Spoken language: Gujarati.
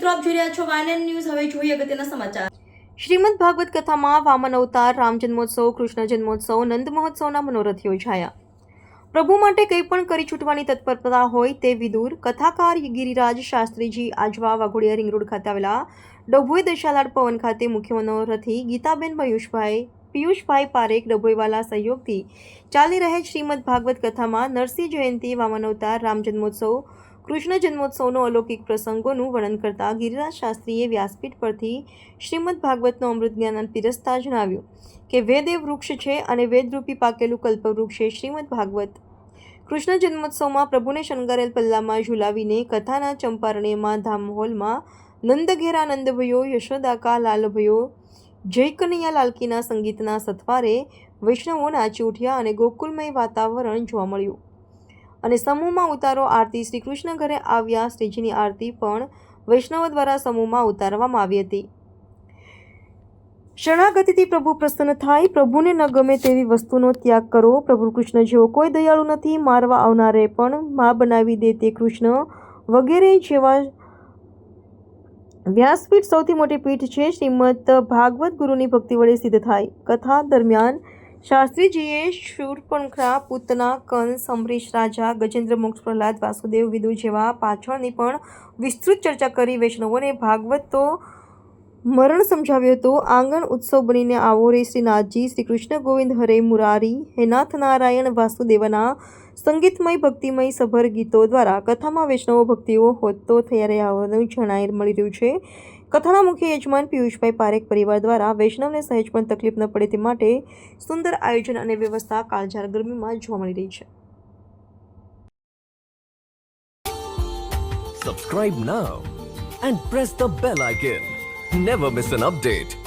મિત્રો, આપ જોઈ રહ્યા છો વાયએનએન ન્યૂઝ. હવે જોઈએ અગત્યના સમાચાર. શ્રીમદ ભાગવત કથામાં વામન અવતાર, રામ જન્મોત્સવ, કૃષ્ણ જન્મોત્સવ, નંદ મહોત્સવના મનોરથ યોજાયા. પ્રભુ માટે કંઈ પણ કરી છૂટવાની તત્પરતા હોય તે વિદુર કથાકાર ગિરિરાજ શાસ્ત્રીજી આજવા વાઘોડિયા રિંગ રોડ ખાતે આવેલા ડભોઈ દશાલાડ પવન ખાતે મુખ્ય મનોરથી ગીતાબેન પિયુષભાઈ પારેખ ડભોઈવાલા સહયોગથી ચાલી રહેલ શ્રીમદ ભાગવત કથામાં નરસિંહ જયંતિ, વામન અવતાર, રામ જન્મોત્સવ, કૃષ્ણ જન્મોત્સવનો અલૌકિક પ્રસંગોનું વર્ણન કરતા ગિરિરાજ શાસ્ત્રીએ વ્યાસપીઠ પરથી શ્રીમદ ભાગવતનો અમૃત જ્ઞાન પીરસતા જણાવ્યું કે વેદ એ વૃક્ષ છે અને વેદરૂપી પાકેલું કલ્પવૃક્ષ છે શ્રીમદ ભાગવત. કૃષ્ણ જન્મોત્સવમાં પ્રભુને શણગારેલ પલ્લામાં ઝુલાવીને કથાના ચંપારણ્યમાં ધામ હોલમાં નંદ ઘેરા નંદ ભયો, યશોદા કા લાલ ભયો, જય કનૈયા લાલકીના સંગીતના સથવારે વૈષ્ણવો નાચી ઉઠ્યા અને ગોકુલમય વાતાવરણ જોવા મળ્યું અને સમૂહમાં ઉતારો આરતી. શ્રી કૃષ્ણ ઘરે આવ્યા શ્રીજીની આરતી પણ વૈષ્ણવો દ્વારા સમૂહમાં ઉતારવામાં આવી હતી. શરણાગતિથી પ્રભુ પ્રસન્ન થાય. પ્રભુને ન ગમે તેવી વસ્તુનો ત્યાગ કરો. પ્રભુ કૃષ્ણ જેવો કોઈ દયાળુ નથી. મારવા આવનારે પણ મા બનાવી દે તે કૃષ્ણ વગેરે જેવા. વ્યાસપીઠ સૌથી મોટી પીઠ છે. શ્રીમદ ભાગવત ગુરુની ભક્તિ વડે સિદ્ધ થાય. કથા દરમિયાન શાસ્ત્રીજીએ શૂર્પણખા, પૂતના, કંસ, અમરીશ રાજા, ગજેન્દ્ર મોક્ષ, પ્રહલાદ, વાસુદેવ, વિદુ જેવા પાછળની પણ વિસ્તૃત ચર્ચા કરી વૈષ્ણવોને ભાગવત તો મરણ સમજાવ્યો હતો. આંગણ ઉત્સવ બનીને આવો રે શ્રીનાથજી. શ્રી કૃષ્ણ ગોવિંદ હરે મુરારી, હે નાથ નારાયણ વાસુદેવના સંગીતમય ભક્તિમય સભર ગીતો દ્વારા કથામાં વૈષ્ણવો ભક્તિઓ હોતો થઈ રહ્યા હોવાનું જણાઈ મળી રહ્યું છે. કથાના મુખ્ય યજમાન પિયુષભાઈ પારેખ પરિવાર દ્વારા વૈષ્ણવને સહેજ પણ તકલીફ ન પડે તે માટે સુંદર આયોજન અને વ્યવસ્થા કાળઝાળ ગરમીમાં જોવા મળી રહી છે. Subscribe now and press the bell icon. Never miss an update.